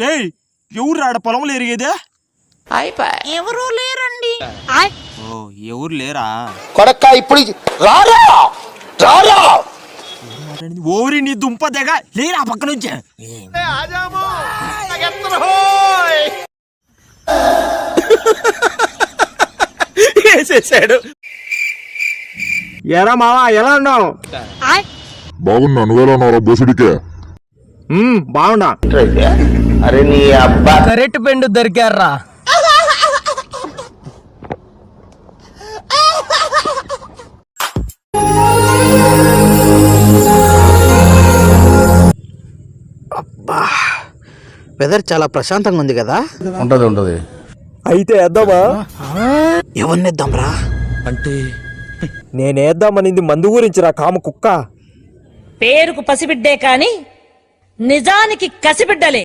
రేయ్ ఎవరు ఆడ పొలంలో ఎరిగేదే? ఎవరూ లేరండి. ఓ ఎవరు లేరా? కొడక్క ఇప్పుడు రారా రారా ఓరి నీ దుంప తెగ లేరా పక్క నుంచి. వేసేసాడు. ఎరా మావా ఎలా ఉన్నావు? బాగున్నా, నువ్వెలా ఉన్నారా బోసుడికే? బాగున్నా. అరే నీ అబ్బా కరెక్ట్ పెండు దొరికారా? వెదర్ చాలా ప్రశాంతంగా ఉంది కదా. ఉంటది. అయితే వేద్దామా? ఎవరిని ఇద్దాంరా? అంటే నేనేద్దామనింది మందు గురించి రా కామ కుక్క. పేరుకు పసిబిడ్డే కాని నిజానికి కసిబిడ్డలే.